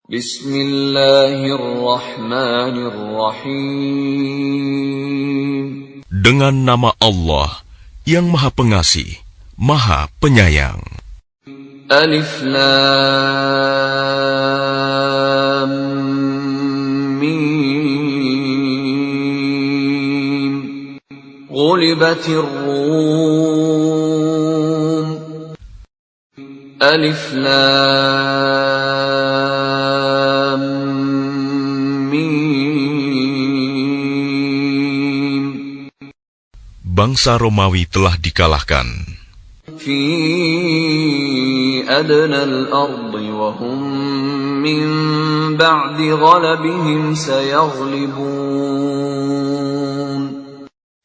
Bismillahirrahmanirrahim. Dengan nama Allah yang Maha Pengasih, Maha Penyayang. Alif Lam Mim. Ghulibatir Rum. Alif Lam Mim. Bangsa Romawi telah dikalahkan. Fi adna al-ardi wa hum min ba'di ghalabihim sayaghlibun.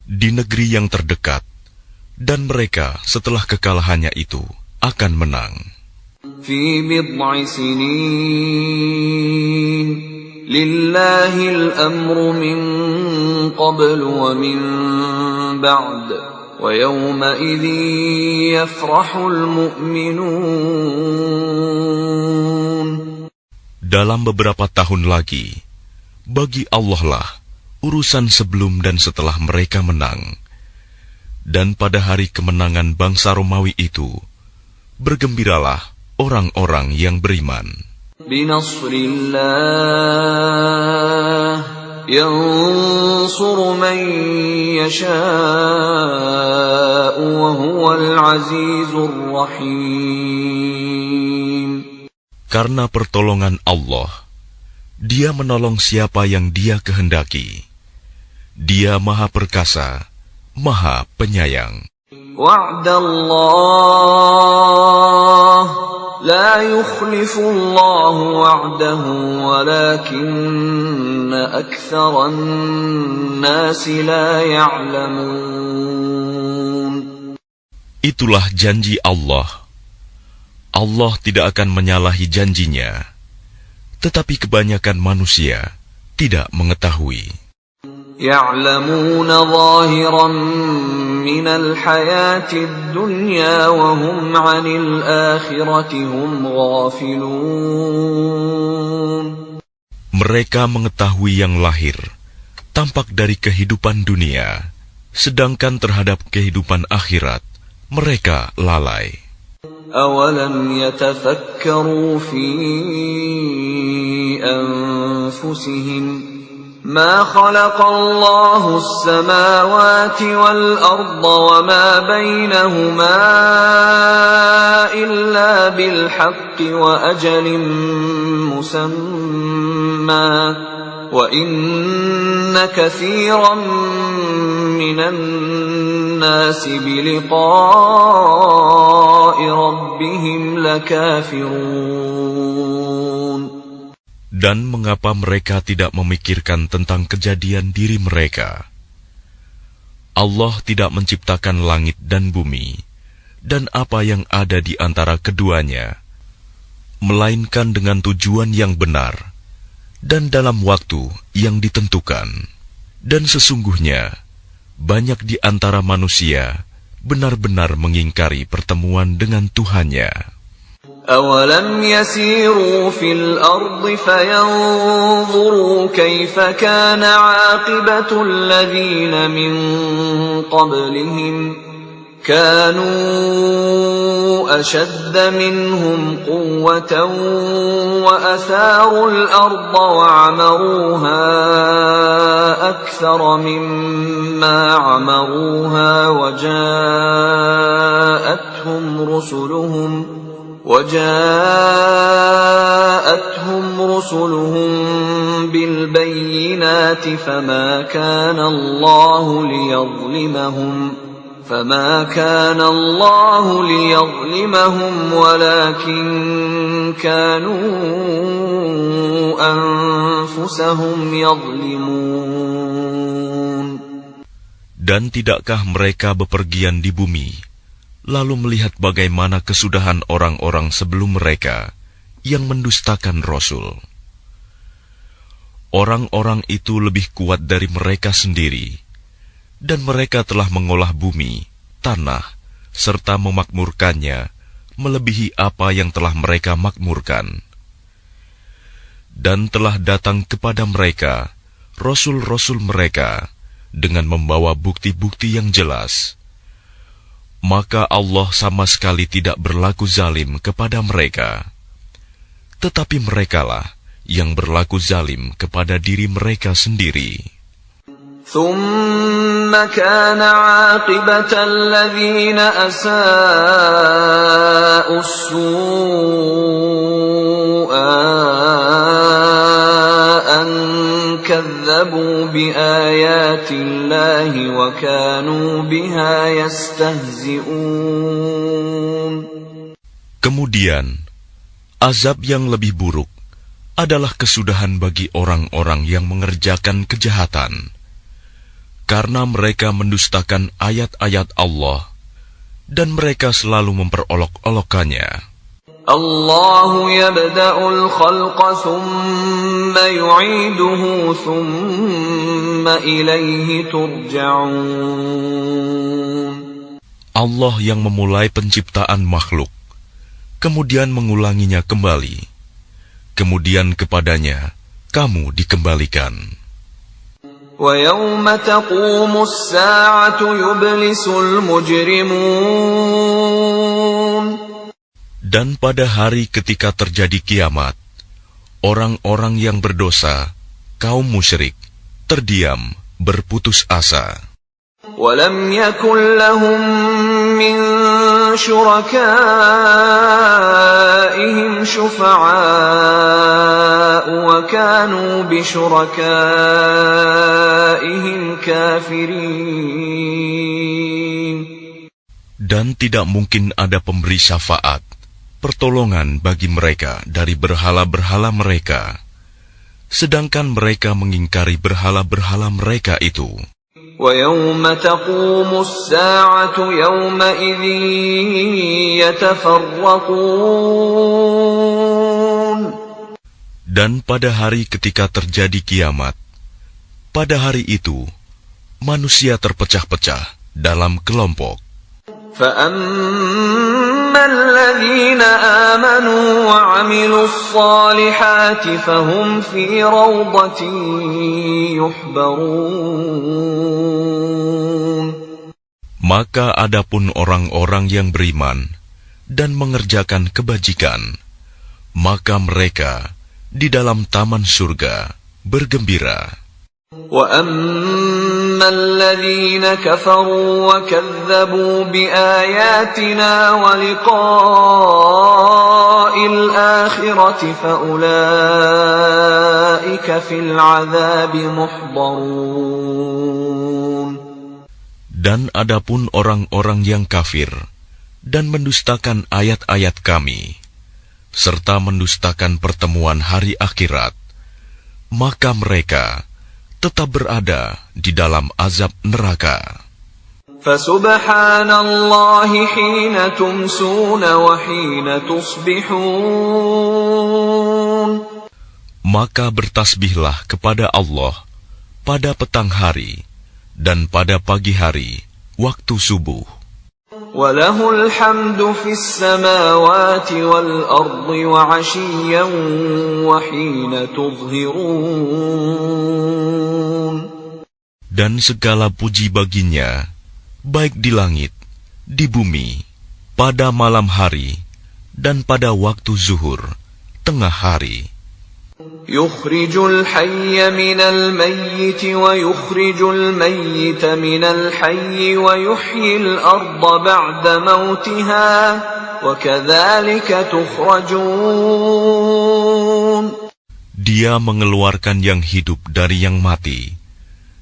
Di negeri yang terdekat, dan mereka setelah kekalahannya itu akan menang. Fi bid'i sinin lillahi al-amru min qablu wa min ba'd wa yawma idhin yafrahul mu'minun. Dalam beberapa tahun lagi, bagi Allah lah urusan sebelum dan setelah mereka menang. Dan pada hari kemenangan bangsa Romawi itu, bergembiralah orang-orang yang beriman. Binasrillah yansuru man yasha'u wa huwal azizur rahim. Karena pertolongan Allah, Dia menolong siapa yang Dia kehendaki. Dia Maha Perkasa, Maha Penyayang. Wa'dallah la yukhlifullahu wa'dahu walakinna aktharan nasi la ya'lamun. Itulah janji Allah. Allah tidak akan menyalahi janjinya, tetapi kebanyakan manusia tidak mengetahui. يعلمون ظاهرا من الحياة الدنيا وهم عن الآخرة هم غافلون. Mereka mengetahui yang lahir, tampak dari kehidupan dunia, sedangkan terhadap kehidupan akhirat, mereka lalai. أولم يتفكروا في أنفسهم ما خلق الله السماوات والأرض وما بينهما إلا بالحق وأجل مسمى وإن كثيرا من الناس بلقاء ربهم لكافرون. Dan mengapa mereka tidak memikirkan tentang kejadian diri mereka? Allah tidak menciptakan langit dan bumi, dan apa yang ada di antara keduanya, melainkan dengan tujuan yang benar, dan dalam waktu yang ditentukan. Dan sesungguhnya, banyak di antara manusia benar-benar mengingkari pertemuan dengan Tuhannya. أَوَلَمْ يَسِيرُوا فِي الْأَرْضِ فَيَنظُرُوا كَيْفَ كَانَ عَاقِبَةُ الَّذِينَ مِنْ قَبْلِهِمْ كَانُوا أَشَدَّ مِنْهُمْ قُوَّةً وَأَثَارُوا الْأَرْضَ وَعَمَرُوهَا أَكْثَرَ مِمَّا عَمَرُوهَا وجاءتهم رسلهم بالبينات فما كان الله ليظلمهم ولكن كانوا أنفسهم يظلمون. Dan tidakkah mereka bepergian di bumi, lalu melihat bagaimana kesudahan orang-orang sebelum mereka yang mendustakan Rasul. Orang-orang itu lebih kuat dari mereka sendiri, dan mereka telah mengolah bumi, tanah, serta memakmurkannya melebihi apa yang telah mereka makmurkan. Dan telah datang kepada mereka rasul-rasul mereka dengan membawa bukti-bukti yang jelas. Maka Allah sama sekali tidak berlaku zalim kepada mereka. Tetapi merekalah yang berlaku zalim kepada diri mereka sendiri. ثم كان عاقبة الذين أساءوا السوء أن كذبوا بآيات الله وكانوا بها يستهزئون. Kemudian, azab yang lebih buruk adalah kesudahan bagi orang-orang yang mengerjakan kejahatan, karena mereka mendustakan ayat-ayat Allah, dan mereka selalu memperolok-olokkannya. Allahu yabda'ul khalqa thumma yu'iduhu thumma ilayhi turja'un. Allah yang memulai penciptaan makhluk, kemudian mengulanginya kembali, kemudian kepadanya kamu dikembalikan. وَيَوْمَ تَقُومُ السَّاعَةُ يُبْلِسُ الْمُجْرِمُونَ. Dan pada hari ketika terjadi kiamat, orang-orang yang berdosa, kaum musyrik, terdiam, berputus asa. وَلَمْ يَكُنْ لَهُمْ مِنْ شُرَكَائِهِمْ شُفَعَاءُ وَكَانُوا بِشُرَكَائِهِمْ كَافِرِينَ. Dan tidak mungkin ada pemberi syafaat, pertolongan bagi mereka dari berhala-berhala mereka, sedangkan mereka mengingkari berhala-berhala mereka itu. وَيَوْمَ تَقُومُ السَّاعَةُ يَوْمَئِذٍ يَتَفَرَّقُونَ. Dan pada hari ketika terjadi kiamat, pada hari itu, manusia terpecah-pecah dalam kelompok. فَأَمَّا الَّذِينَ آمَنُوا وَعَمِلُوا الصَّالِحَاتِ فَهُمْ فِي رَوْضَةٍ يُحْبَرُونَ. Maka adapun orang-orang yang beriman dan mengerjakan kebajikan, maka mereka di dalam taman surga bergembira. وَأَمَّا الَّذِينَ كَفَرُوا وَكَذَّبُوا بِآيَاتِنَا وَلِقَاءِ الْآخِرَةِ فَأُولَئِكَ فِي الْعَذَابِ مُحْضَرُونَ. Dan adapun orang-orang yang kafir dan mendustakan ayat-ayat kami, serta mendustakan pertemuan hari akhirat, maka mereka tetap berada di dalam azab neraka. Fasubhanallahi hina tumsuna wa hina tusbihun. Maka bertasbihlah kepada Allah pada petang hari dan pada pagi hari waktu subuh. Walahul hamdu fis samawati wal ardi wa 'ashiyyan wa hina tudhhirun. Dan segala puji baginya, baik di langit, di bumi, pada malam hari, dan pada waktu zuhur, tengah hari. Yukhrijul hayya minal mayyiti wa yukhrijul mayyita minal hayyi wa yuhyil arda ba'da mautiha wa kadzalika tukhrajun. Dia mengeluarkan yang hidup dari yang mati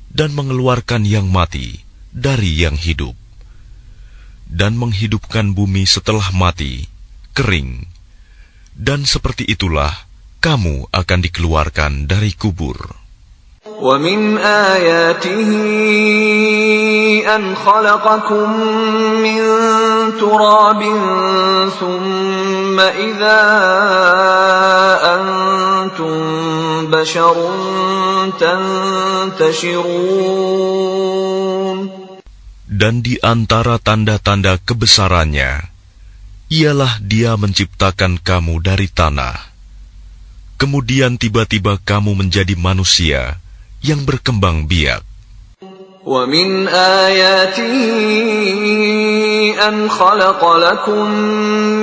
dan mengeluarkan yang mati dari yang hidup, dan menghidupkan bumi setelah mati, kering. Dan seperti itulah kamu akan dikeluarkan dari kubur. وَمِنْ آيَاتِهِ أَنْ خَلَقَكُمْ مِنْ تُرَابٍ ثُمَّ إِذَا أَنْتُمْ بَشَرٌ تَنْتَشِرُونَ. Dan di antara tanda-tanda kebesarannya, ialah Dia menciptakan kamu dari tanah, Kemudian tiba-tiba kamu menjadi manusia yang berkembang biak. وَمِنْ آيَاتِهِ أَنْ خَلَقَ لَكُم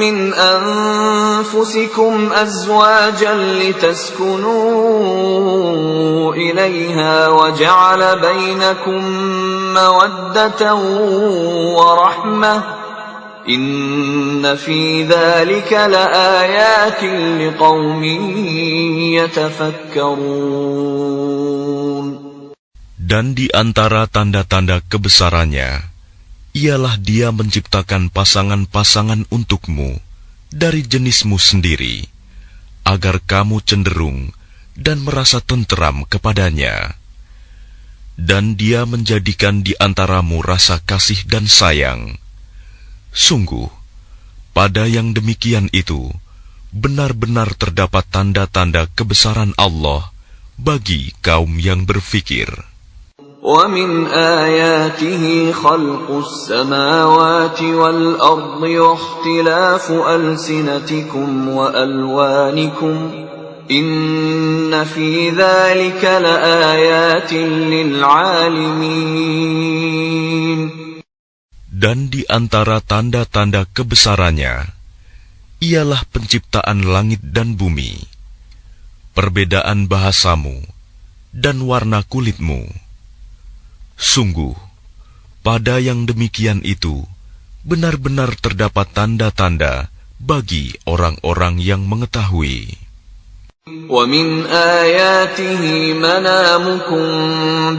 مِّنْ أَنفُسِكُمْ أَزْوَاجًا لِتَسْكُنُوا إِلَيْهَا وَجَعَلَ بَيْنَكُم مَّوَدَّةً وَرَحْمَةً إِنَّ فِي ذَلِكَ لَآيَاتٍ لِقَوْمٍ يَتَفَكَّرُونَ. Dan di antara tanda-tanda kebesarannya, ialah Dia menciptakan pasangan-pasangan untukmu dari jenismu sendiri, agar kamu cenderung dan merasa tenteram kepadanya. Dan Dia menjadikan di antaramu rasa kasih dan sayang. Sungguh, pada yang demikian itu, benar-benar terdapat tanda-tanda kebesaran Allah bagi kaum yang berfikir. وَمِنْ آيَاتِهِ خَلْقُ السَّمَاوَاتِ وَالْأَرْضِ وَاخْتِلَافُ أَلْسِنَتِكُمْ وَأَلْوَانِكُمْ إِنَّ فِي ذَلِكَ لَآيَاتٍ لِلْعَالِمِينَ. Dan di antara tanda-tanda kebesarannya, ialah penciptaan langit dan bumi, perbedaan bahasamu, dan warna kulitmu. Sungguh, pada yang demikian itu, benar-benar terdapat tanda-tanda bagi orang-orang yang mengetahui. وَمِنْ آيَاتِهِ مَنَامُكُمْ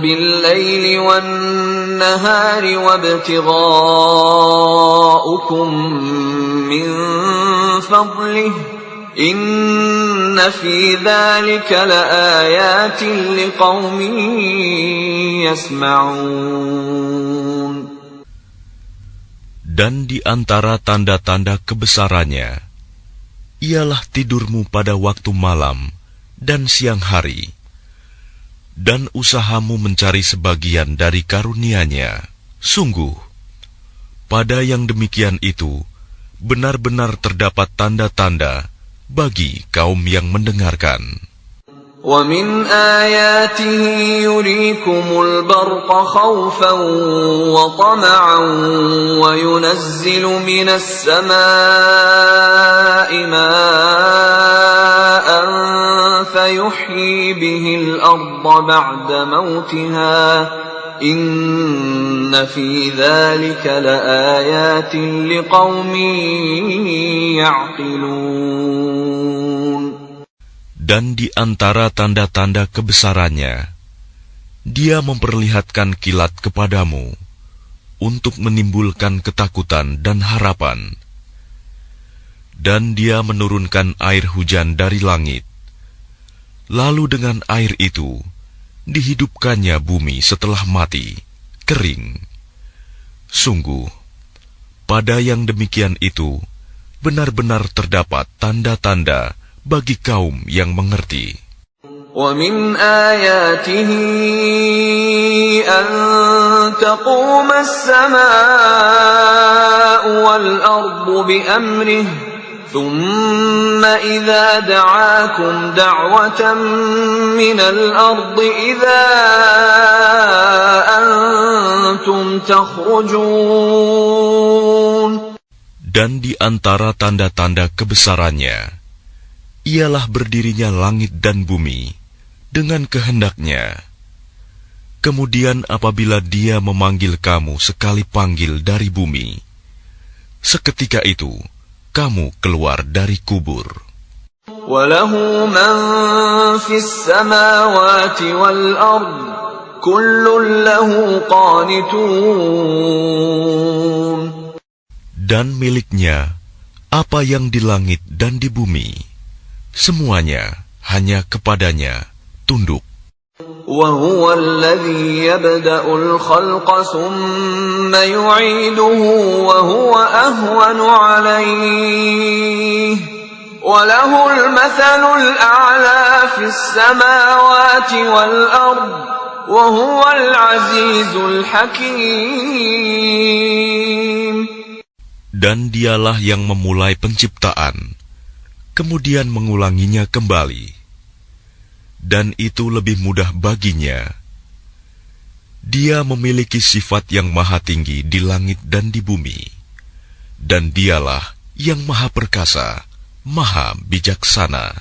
بِاللَّيْلِ وَالنَّهَارِ وَابْتِغَاؤُكُمْ مِنْ فَضْلِهِ إِنَّ فِي ذَلِكَ لَآيَاتٍ لِقَوْمٍ يَسْمَعُونَ. Dan di antara tanda-tanda kebesarannya, ialah tidurmu pada waktu malam dan siang hari, dan usahamu mencari sebagian dari karunia-Nya. Sungguh, pada yang demikian itu, benar-benar terdapat tanda-tanda bagi kaum yang mendengarkan. وَمِنْ آيَاتِهِ يُرِيكُمُ الْبَرْقَ خَوْفًا وَطَمَعًا وَيُنَزِّلُ مِنَ السَّمَاءِ مَاءً فَيُحْيِي بِهِ الْأَرْضَ بَعْدَ مَوْتِهَا إِنَّ فِي ذَلِكَ لَآيَاتٍ لِقَوْمٍ يَعْقِلُونَ. Dan di antara tanda-tanda kebesarannya, Dia memperlihatkan kilat kepadamu untuk menimbulkan ketakutan dan harapan. Dan Dia menurunkan air hujan dari langit. Lalu dengan air itu, dihidupkannya bumi setelah mati, kering. Sungguh, pada yang demikian itu, benar-benar terdapat tanda-tanda bagi kaum yang mengerti. وَمِنْ آيَاتِهِ أَن تَقُومَ السَّمَاءُ وَالْأَرْضُ بِأَمْرِهِ ثُمَّ إِذَا دَعَاكُمْ دَعْوَةً مِّنَ الْأَرْضِ إِذَا أَنْتُمْ تَخْرُجُونَ. Dan di antara tanda-tanda kebesarannya, ialah berdirinya langit dan bumi dengan kehendaknya. Kemudian apabila Dia memanggil kamu sekali panggil dari bumi, seketika itu kamu keluar dari kubur. وَلَهُ مَنْ فِي السَّمَاوَاتِ وَالْأَرْضِ كُلٌّ لَهُ قَانِتُونَ. Dan miliknya apa yang di langit dan di bumi, semuanya hanya kepadanya tunduk. وَهُوَ الَّذِي يَبْدَأُ الْخَلْقَ ثُمَّ يُعِيدُهُ وَهُوَ أَهْوَنُ عَلَيْهِ وَلَهُ الْمَثَلُ الْأَعْلَى فِي السَّمَاوَاتِ وَالْأَرْضِ وَهُوَ الْعَزِيزُ الْحَكِيمُ. Dan Dialah yang memulai penciptaan, kemudian mengulanginya kembali. dan itu lebih mudah baginya. Dia memiliki sifat yang maha tinggi di langit dan di bumi, dan dialah yang maha perkasa, maha bijaksana.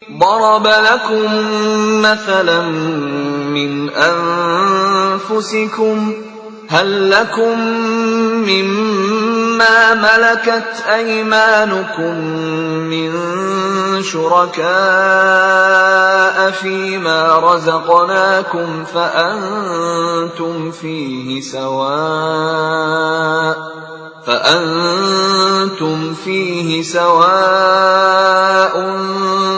ضرب لكم مثلا من أنفسكم هل لكم مما ملكت أيمانكم من شركاء فيما رزقناكم فأنتم فيه سواء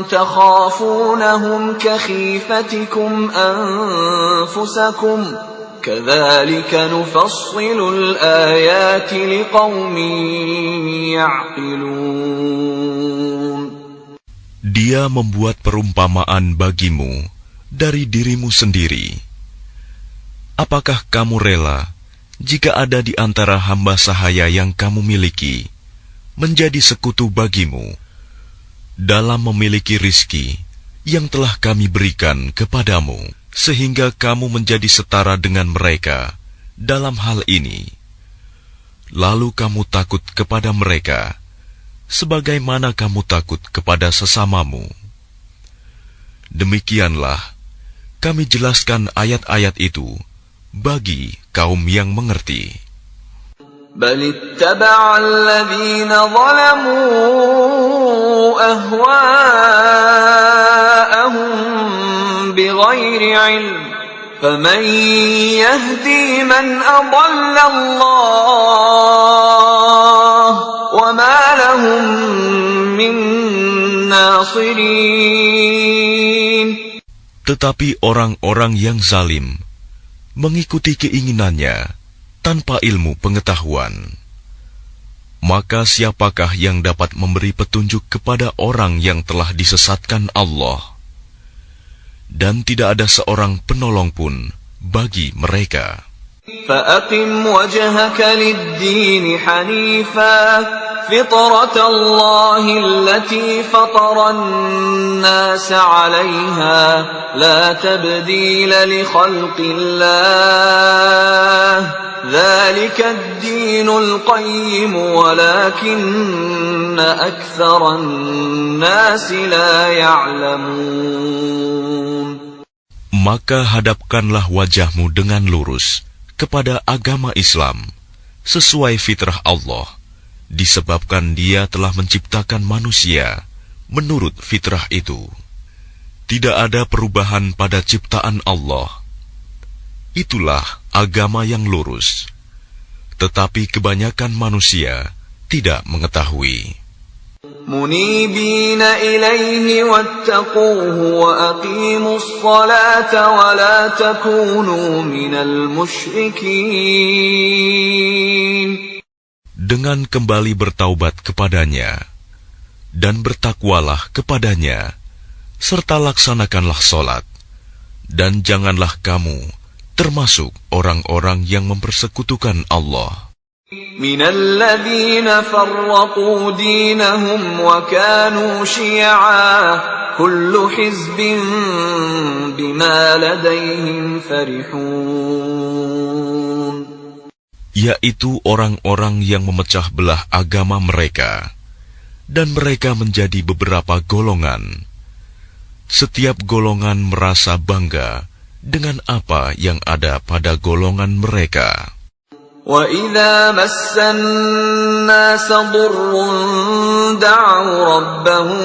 تخافونهم كخيفتكم أنفسكم كذلك نفصل الآيات لقوم يعقلون. Dia membuat perumpamaan bagimu dari dirimu sendiri. Apakah kamu rela jika ada di antara hamba sahaya yang kamu miliki menjadi sekutu bagimu dalam memiliki rizki yang telah kami berikan kepadamu, sehingga kamu menjadi setara dengan mereka dalam hal ini? Lalu kamu takut kepada mereka sebagaimana kamu takut kepada sesamamu. Demikianlah kami jelaskan ayat-ayat itu bagi kaum yang mengerti. بل اتبع الذين ظلموا أهواءهم بغير علم فمن يهدي من أضل الله وما لهم من ناصرين. Tetapi orang-orang yang zalim mengikuti keinginannya tanpa ilmu pengetahuan. Maka siapakah yang dapat memberi petunjuk kepada orang yang telah disesatkan Allah? Dan tidak ada seorang penolong pun bagi mereka. فأقم وجهك للدين حنيفا فطرة الله التي فطر الناس عليها لا تبديل لخلق الله ذلك الدين القيم ولكن أكثر الناس لا يعلمون. Maka hadapkanlah wajahmu dengan lurus kepada agama Islam sesuai fitrah Allah, disebabkan Dia telah menciptakan manusia menurut fitrah itu. Tidak ada perubahan pada ciptaan Allah. Itulah agama yang lurus. Tetapi kebanyakan manusia tidak mengetahui. منيبين إليه واتقوه وأقيموا الصلاة ولا تكونوا من المشركين. Dengan kembali bertaubat kepadanya dan bertakwalah kepadanya, serta laksanakanlah solat, dan janganlah kamu termasuk orang-orang yang mempersekutukan Allah. من الذين فرقوا دينهم وكانوا شيعا كل حزب بما لديهم فرحون. Yaitu orang-orang yang memecah belah agama mereka, dan mereka menjadi beberapa golongan. Setiap golongan merasa bangga dengan apa yang ada pada golongan mereka. وَإِذَا مَسَّ النَّاسَ ضُرٌّ دَعَوْا رَبَّهُم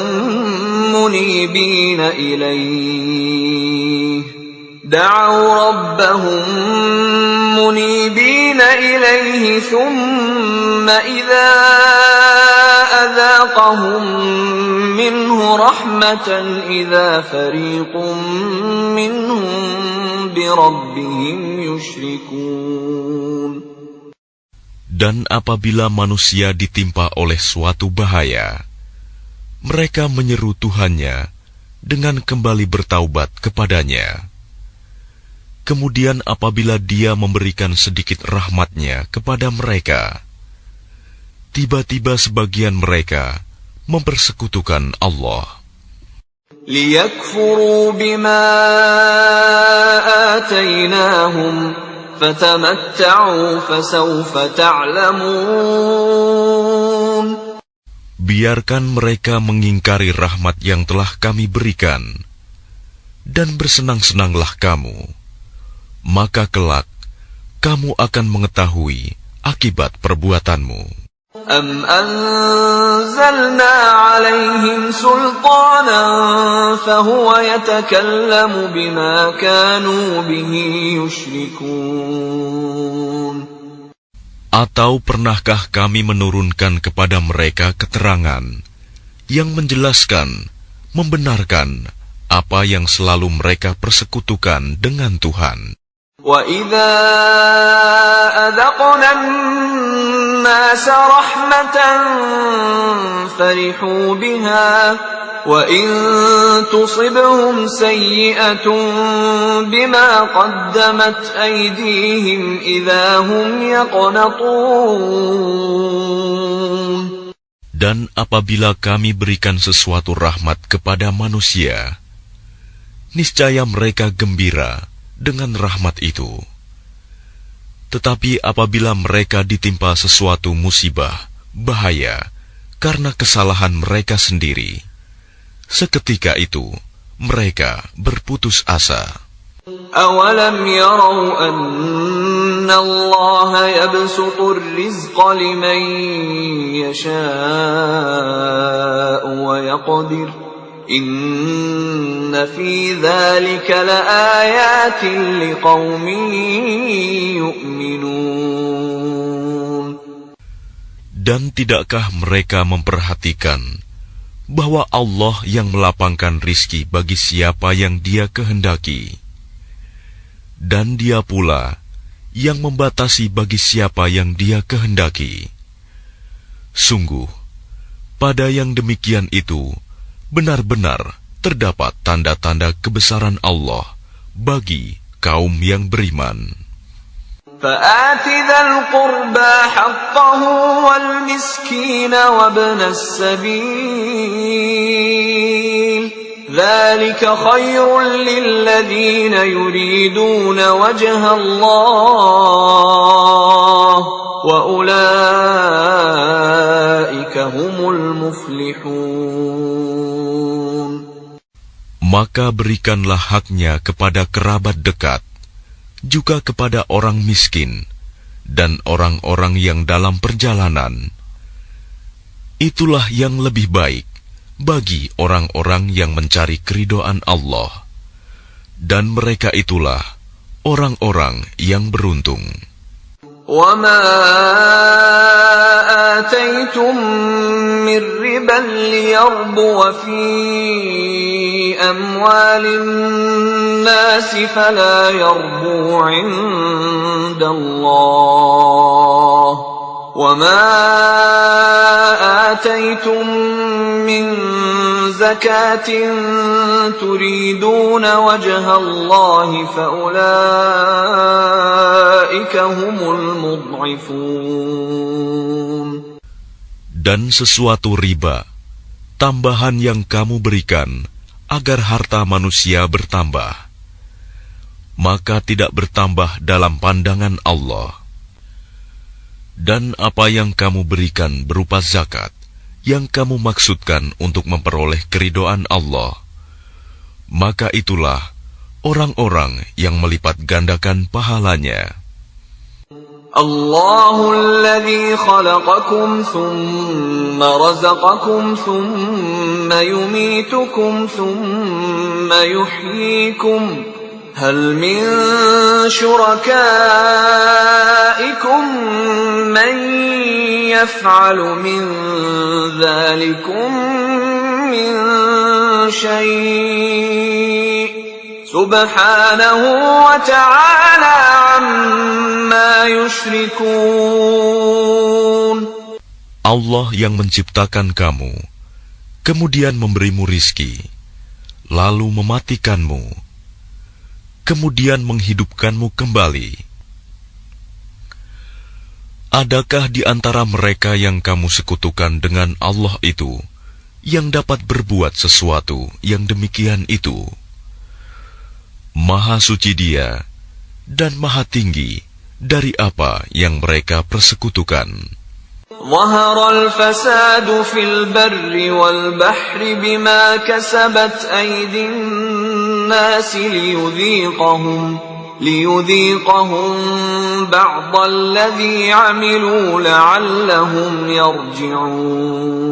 مُنِيبِينَ إِلَيْهِ ثُمَّ إِذَا أَذَاقَهُم مِّنْهُ رَحْمَةً إِذَا فَرِيقٌ مِّنْهُم بِرَبِّهِمْ يُشْرِكُونَ. Dan apabila manusia ditimpa oleh suatu bahaya, mereka menyeru Tuhannya dengan kembali bertaubat kepadanya. Kemudian apabila Dia memberikan sedikit rahmat-Nya kepada mereka, tiba-tiba sebagian mereka mempersekutukan Allah. ليكفروا بما آتيناهم فتمتعوا فسوف تعلمون. Biarkan mereka mengingkari rahmat yang telah kami berikan, dan bersenang-senanglah kamu, maka kelak kamu akan mengetahui akibat perbuatanmu. أَمْ أَنزَلْنَا عَلَيْهِمْ سُلْطَانًا فَهُوَ يَتَكَلَّمُ بِمَا كَانُوا بِهِ يُشْرِكُونَ. Atau pernahkah kami menurunkan kepada mereka keterangan yang menjelaskan, membenarkan apa yang selalu mereka persekutukan dengan Tuhan? وَإِذَا أَذَقْنَا النَّاسَ رَحْمَةً فَرِحُوا بِهَا وَإِن تُصِبْهُمْ سَيِّئَةٌ بِمَا قَدَّمَتْ أَيْدِيهِمْ إِذَا هُمْ يَقْنَطُونَ. Dan apabila kami berikan sesuatu rahmat kepada manusia, niscaya mereka gembira dengan rahmat itu. Tetapi apabila mereka ditimpa sesuatu musibah, bahaya, karena kesalahan mereka sendiri, seketika itu mereka berputus asa. أَوَلَمْ يَرَوْا أَنَّ اللَّهَ يَبْسُطُ الرِّزْقَ لِمَن يَشَاءُ وَيَقْدِرُ إِنَّ فِي ذَلِكَ لَآيَاتٍ لِقَوْمٍ يُؤْمِنُونَ. Dan tidakkah mereka memperhatikan bahwa Allah yang melapangkan rizki bagi siapa yang Dia kehendaki, dan Dia pula yang membatasi bagi siapa yang Dia kehendaki. Sungguh, pada yang demikian itu benar-benar terdapat tanda-tanda kebesaran Allah bagi kaum yang beriman. فَآتِ ذَا الْقُرْبَى حَقَّهُ وَالْمِسْكِينَ وَابْنَ السَّبِيلِ ذَلِكَ خَيْرٌ لِلَّذِينَ يُرِيدُونَ وَجْهَ اللَّهِ وَأُولَئِكَ هُمُ الْمُفْلِحُونَ. Maka berikanlah haknya kepada kerabat dekat, juga kepada orang miskin, dan orang-orang yang dalam perjalanan. Itulah yang lebih baik bagi orang-orang yang mencari keridhaan Allah, dan mereka itulah orang-orang yang beruntung. وَمَا آتَيْتُم مِّن رِّبًا لِّيَرْبُوَ فِي أَمْوَالِ النَّاسِ فَلَا يَرْبُو عِندَ اللَّهِ وَمَا آتَيْتُم مِّن زَكَاةٍ تُرِيدُونَ وَجْهَ اللَّهِ فَأُولَئِكَ هُمُ الْمُضْعِفُونَ. Dan sesuatu riba, tambahan yang kamu berikan agar harta manusia bertambah, maka tidak bertambah dalam pandangan Allah. Dan apa yang kamu berikan berupa zakat, yang kamu maksudkan untuk memperoleh keridhaan Allah, maka itulah orang-orang yang melipat gandakan pahalanya. Allahu alladhi khalaqakum thumma razaqakum thumma yumitukum thumma yuhyikum hal min syurakaikum man yaf'alu min dhalikum min syai' subhanahu wa ta'ala amma yushrikun. Allah yang menciptakan kamu, kemudian memberimu rizki, lalu mematikanmu, kemudian menghidupkanmu kembali. Adakah di antara mereka yang kamu sekutukan dengan Allah itu yang dapat berbuat sesuatu yang demikian itu. Maha suci Dia dan maha tinggi dari apa yang mereka persekutukan. ظهر الفساد في البر والبحر بما كسبت أيدي الناس ليذيقهم بعض الذي عملوا لعلهم يرجعون.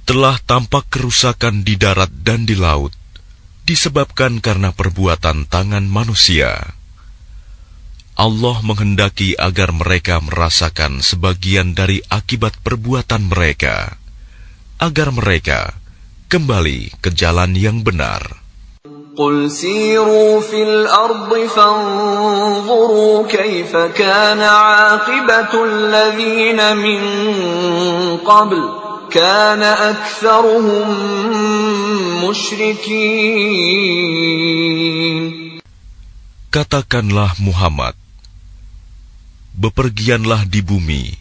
Telah tampak kerusakan di darat dan di laut disebabkan karena perbuatan tangan manusia. Allah menghendaki agar mereka merasakan sebagian dari akibat perbuatan mereka, agar mereka kembali ke jalan yang benar. قل سيروا في الأرض فانظروا كيف كان عاقبة الذين من قبل كان أكثرهم مشركين. Katakanlah Muhammad, bepergianlah di bumi,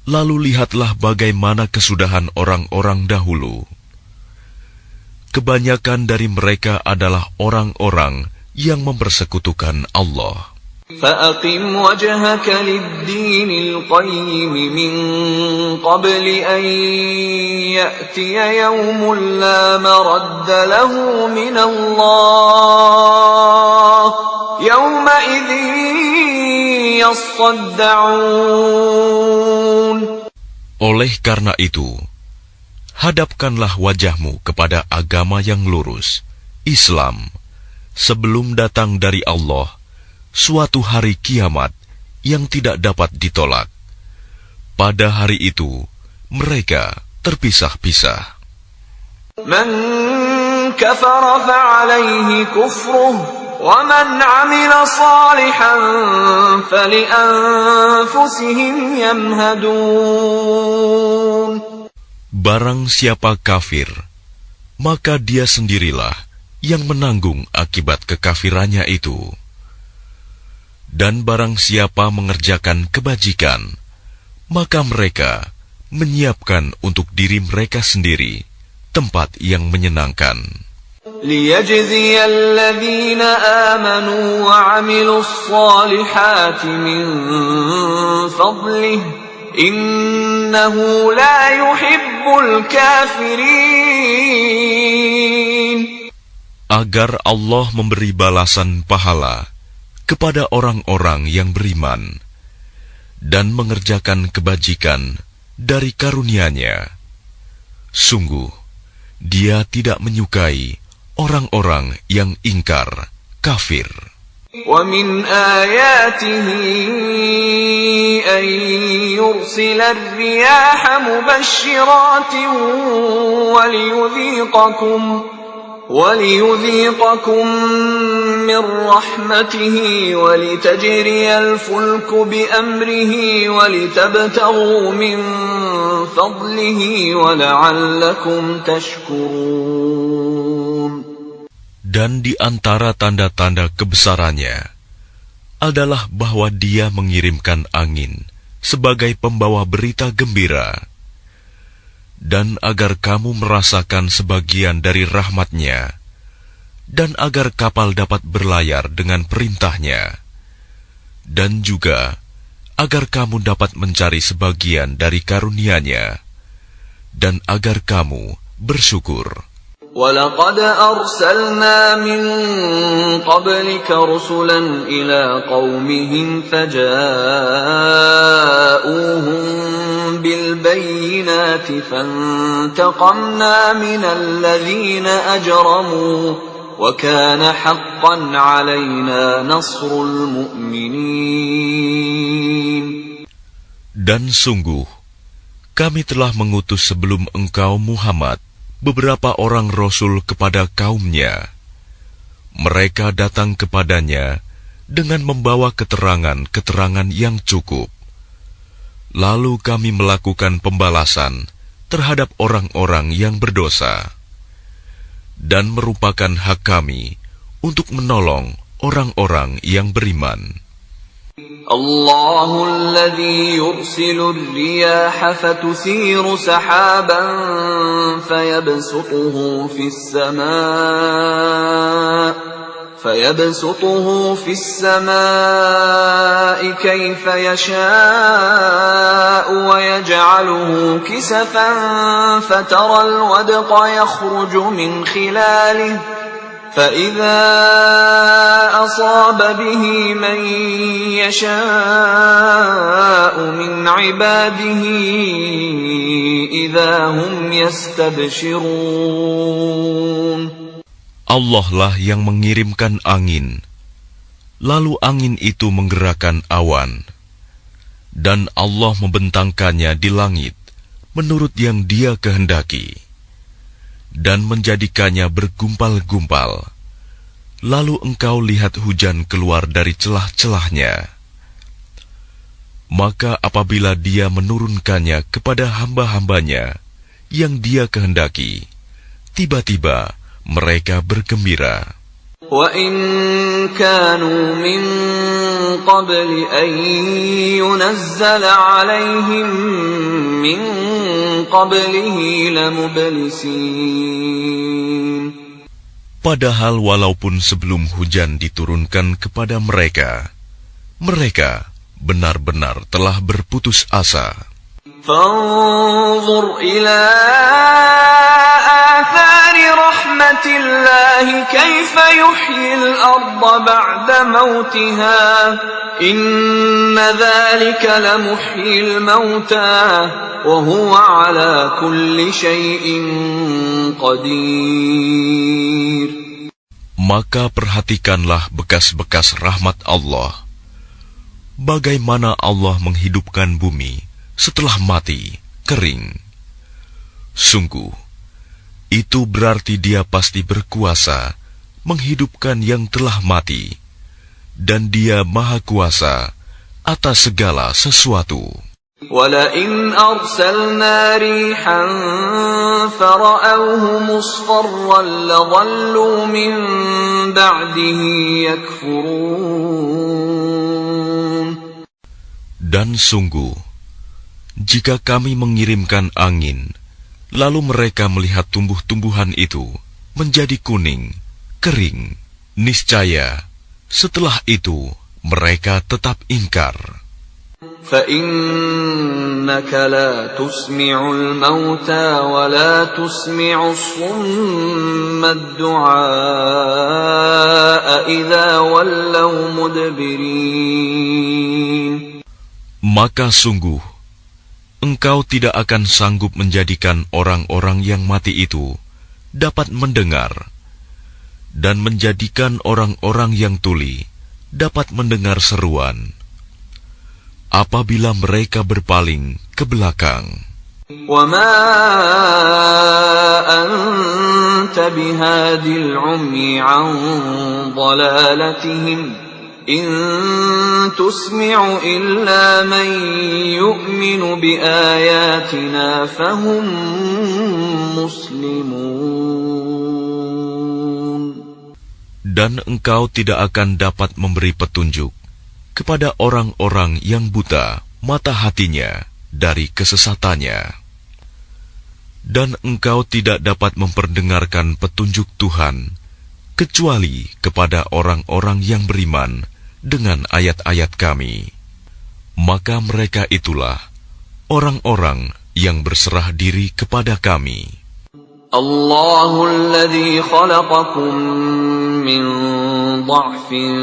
lalu lihatlah bagaimana kesudahan orang-orang dahulu. Kebanyakan dari mereka adalah orang-orang yang mempersekutukan Allah. فَأَقِمْ وَجْهَكَ لِلدِّينِ الْقَيِّمِ مِنْ قَبْلِ أَنْ يَأْتِيَ يَوْمٌ لَا مَرَدَّ لَهُ مِنَ اللَّهِ يَوْمَئِذٍ يَصَّدَّعُونَ. Oleh karena itu, hadapkanlah wajahmu kepada agama yang lurus, Islam, sebelum datang dari Allah suatu hari kiamat yang tidak dapat ditolak. Pada hari itu, mereka terpisah-pisah. Man kafara fa'alayhi kufruh, wa man 'amila salihan fali'anfusihim yamhadun. Barang siapa kafir, maka dia sendirilah yang menanggung akibat kekafirannya itu. Dan barang siapa mengerjakan kebajikan, maka mereka menyiapkan untuk diri mereka sendiri tempat yang menyenangkan. لِيَجْزِيَ الَّذِينَ آمَنُوا وَعَمِلُوا الصَّالِحَاتِ مِنْ فَضْلِهِ إِنَّهُ لَا يُحِبُّ الْكَافِرِينَ. Agar Allah memberi balasan pahala kepada orang-orang yang beriman dan mengerjakan kebajikan dari karunia-Nya. Sungguh, Dia tidak menyukai orang-orang yang ingkar, kafir. وَمِنْ آيَاتِهِ أَنْ يُرْسِلَ الرِّيَاحَ مُبَشِّرَاتٍ وَلِيُذِيقَكُم مِّن رَّحْمَتِهِ وَلِتَجْرِيَ الْفُلْكُ بِأَمْرِهِ وَلِتَبْتَغُوا مِن فَضْلِهِ وَلَعَلَّكُمْ تَشْكُرُونَ. Dan di antara tanda-tanda kebesarannya adalah bahwa Dia mengirimkan angin sebagai pembawa berita gembira, dan agar kamu merasakan sebagian dari rahmat-Nya, dan agar kapal dapat berlayar dengan perintah-Nya, dan juga agar kamu dapat mencari sebagian dari karunia-Nya, dan agar kamu bersyukur. وَلَقَدْ أَرْسَلْنَا مِنْ قَبْلِكَ رُسُلًا إِلَى قَوْمِهِمْ فَجَاءُوهُمْ بِالْبَيِّنَاتِ فَانْتَقَمْنَا مِنَ الَّذِينَ أَجْرَمُوا وَكَانَ حَقًّا عَلَيْنَا نَصْرُ الْمُؤْمِنِينَ. Dan sungguh, kami telah mengutus sebelum engkau Muhammad beberapa orang rasul kepada kaumnya. Mereka datang kepadanya dengan membawa keterangan-keterangan yang cukup. Lalu kami melakukan pembalasan terhadap orang-orang yang berdosa, dan merupakan hak kami untuk menolong orang-orang yang beriman. الله الذي يرسل الرياح فتثير سحابا فيبسطه في السماء كيف يشاء ويجعله كسفا فترى الودق يخرج من خلاله فإذا أصاب به من يشاء من عباده إذا هم يستبشرون. Allah lah yang mengirimkan angin, lalu angin itu menggerakkan awan, dan Allah membentangkannya di langit menurut yang Dia kehendaki, dan menjadikannya bergumpal-gumpal. Lalu engkau lihat hujan keluar dari celah-celahnya. Maka apabila Dia menurunkannya kepada hamba-hambanya yang Dia kehendaki, tiba-tiba mereka bergembira. وَإِن كَانُوا مِن قَبْلِ أَن يُنَزَّلَ عَلَيْهِم مِّن قَبْلِهِ لَمُبْلِسِينَ. Padahal walaupun sebelum hujan diturunkan kepada mereka, mereka benar-benar telah berputus asa. فَانظُرْ إِلَىٰ آثَارِ رَحْمَةِ اللَّهِ كَيْفَ يُحْيِي الْأَرْضَ بَعْدَ مَوْتِهَا إِنَّ ذَلِكَ لَمُحْيِي الْمَوْتَىٰ وَهُوَ عَلَىٰ كُلِّ شَيْءٍ قَدِيرٌ. Maka perhatikanlah bekas-bekas rahmat Allah. Bagaimana Allah menghidupkan bumi setelah mati, kering. Sungguh, itu berarti Dia pasti berkuasa menghidupkan yang telah mati, dan Dia Maha Kuasa atas segala sesuatu. وَلَئِنْ أَرْسَلْنَا رِيحًا فَرَأَوْهُ مُصْفَرًّا لَظَلُّوا مِنْ بَعْدِهِ يَكْفُرُونَ. Dan sungguh, jika kami mengirimkan angin, lalu mereka melihat tumbuh-tumbuhan itu menjadi kuning, kering, niscaya setelah itu mereka tetap ingkar. فَإِنَّكَ لَا تُسْمِعُ الْمَوْتَى وَلَا تُسْمِعُ الصُّمَّ الدُّعَاءَ إِذَا وَلَّوْا مُدْبِرِينَ. Maka sungguh, engkau tidak akan sanggup menjadikan orang-orang yang mati itu dapat mendengar, dan menjadikan orang-orang yang tuli dapat mendengar seruan apabila mereka berpaling ke belakang. وَمَا أَنْتَ بِهَادِ الْعُمْيِ عَنْ ضَلَالَتِهِمْ إِن تُسْمِعُ إِلَّا مَن يُؤْمِنُ بِآيَاتِنَا فَهُمْ مُسْلِمُونَ. Dan engkau tidak akan dapat memberi petunjuk kepada orang-orang yang buta mata hatinya dari kesesatannya. Dan engkau tidak dapat memperdengarkan petunjuk Tuhan kecuali kepada orang-orang yang beriman dengan ayat-ayat kami. Maka mereka itulah orang-orang yang berserah diri kepada kami. Allahul ladzi khalaqakum min dha'fin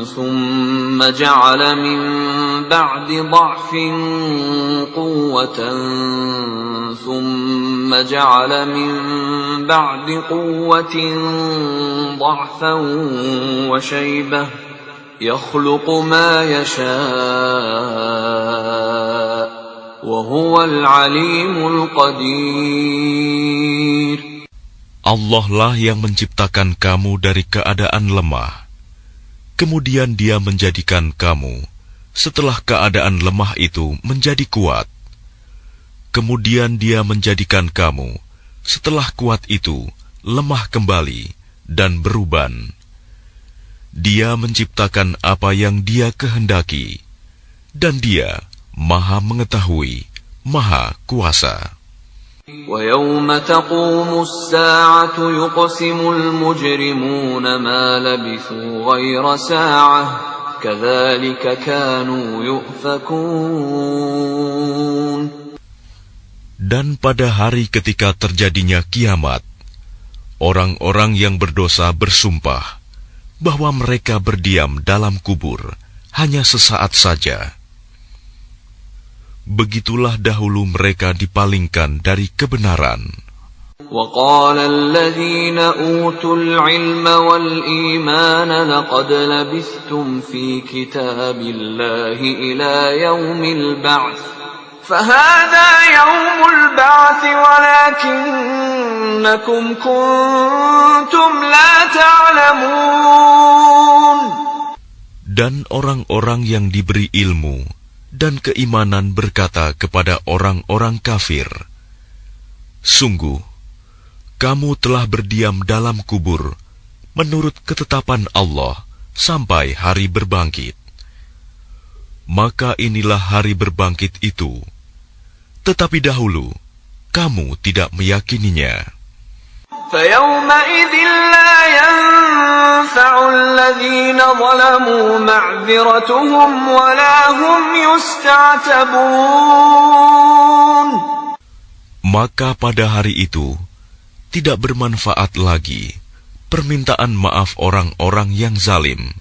thumma ja'ala min ba'di dha'fin quwwatan thumma ja'ala min ba'di quwwatin dha'fan wa shaybah yakhluqu ma yasha' wa huwal 'alimul qadir. Allah lah yang menciptakan kamu dari keadaan lemah. Kemudian Dia menjadikan kamu setelah keadaan lemah itu menjadi kuat. Kemudian Dia menjadikan kamu setelah kuat itu lemah kembali dan beruban. Dia menciptakan apa yang Dia kehendaki, dan Dia Maha Mengetahui, Maha Kuasa. وَيَوْمَ تَقُومُ السَّاعَةُ يُقْسِمُ الْمُجْرِمُونَ مَا لَبِثُوا غَيْرَ سَاعَةٍ كَذَلِكَ كَانُوا يُؤْفَكُونَ. Dan pada hari ketika terjadinya kiamat, orang-orang yang berdosa bersumpah bahwa mereka berdiam dalam kubur hanya sesaat saja. Begitulah dahulu mereka dipalingkan dari kebenaran. وَقَالَ الَّذِينَ أُوتُوا الْعِلْمَ وَالْإِيمَانَ لَقَدْ لَبِثْتُمْ فِي كِتَابِ اللَّهِ إِلَى يَوْمِ الْبَعْثِ فَهَذَا يَوْمُ الْبَعْثِ وَلَكِنَّكُمْ كُنتُمْ لَا تَعْلَمُونَ. Dan orang-orang yang diberi ilmu dan keimanan berkata kepada orang-orang kafir, "Sungguh, kamu telah berdiam dalam kubur menurut ketetapan Allah sampai hari berbangkit. Maka inilah hari berbangkit itu. Tetapi dahulu, kamu tidak meyakininya." فَيَوْمَئِذٍ لَا يَنفَعُ الَّذِينَ ظَلَمُوا مَعْذِرَتُهُمْ وَلَا هُمْ يُسْتَعْتَبُونَ. Maka pada hari itu, tidak bermanfaat lagi permintaan maaf orang-orang yang zalim,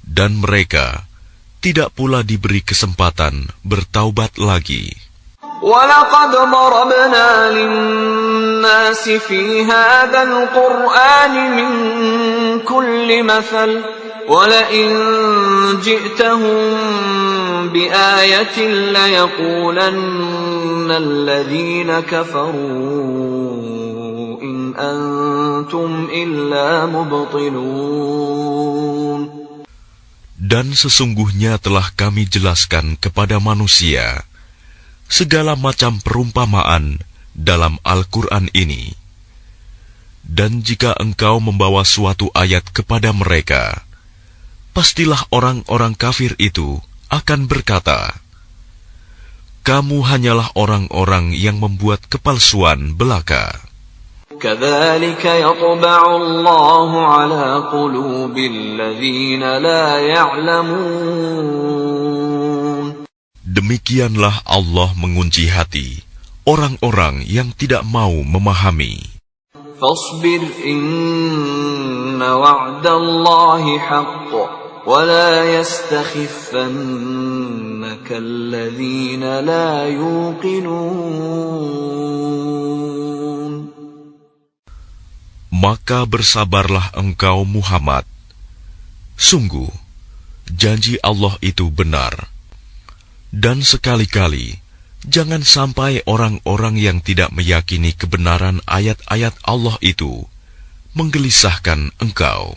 dan mereka tidak pula diberi kesempatan bertaubat lagi. وَلَقَدْ ضَرَبْنَا لِلنَّاسِ فِي هَذَا الْقُرْآنِ مِنْ كُلِّ مَثَلٍ وَلَئِنْ جِئْتَهُمْ بِآيَةٍ لَيَقُولَنَّ الَّذِينَ كَفَرُوا إِنْ أَنْتُمْ إِلَّا مُبْطِلُونَ. Dan sesungguhnya telah kami jelaskan kepada manusia segala macam perumpamaan dalam Al-Quran ini. Dan jika engkau membawa suatu ayat kepada mereka, pastilah orang-orang kafir itu akan berkata, "Kamu hanyalah orang-orang yang membuat kepalsuan belaka." كَذَلِكَ يَطْبَعُ اللَّهُ عَلَى قُلُوبِ الَّذِينَ لَا يَعْلَمُونَ. Demikianlah Allah mengunci hati orang-orang yang tidak mau memahami. فَاصْبِرْ إِنَّ وَعْدَ اللَّهِ حَقٌّ وَلَا يَسْتَخِفَّنَّكَ الَّذِينَ لَا يُوقِنُونَ. Maka bersabarlah engkau Muhammad. Sungguh, janji Allah itu benar. Dan sekali-kali, jangan sampai orang-orang yang tidak meyakini kebenaran ayat-ayat Allah itu menggelisahkan engkau.